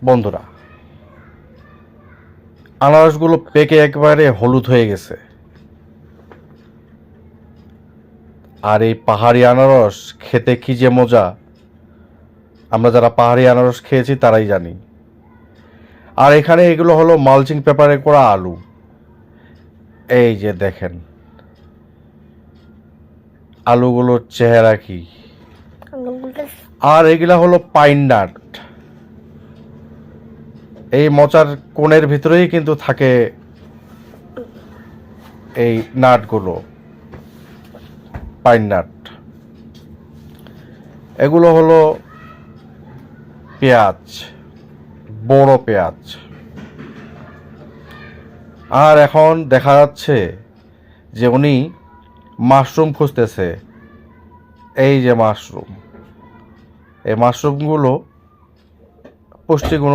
বন্ধুরা, আনারসগুলো পেকে একবারে হলুদ হয়ে গেছে। আর এই পাহাড়ি আনারস খেতে কি যে মজা, আমরা যারা পাহাড়ি আনারস খেয়েছি তারাই জানি। আর এখানে এগুলো হলো মালচিং পেপারে করা আলু। এই যে দেখেন আলুগুলোর চেহারা কি। আর এগুলা হলো পাইন নাট। এই মোচার কোণের ভিতরেই কিন্তু থাকে এই নাটগুলো, পাইন নাট। এগুলো হলো পেঁয়াজ, বড় পেঁয়াজ। আর এখন দেখা যাচ্ছে যে উনি মাশরুম খুঁজতেছে। এই যে মাশরুম, এই মাশরুমগুলো পুষ্টিগুণ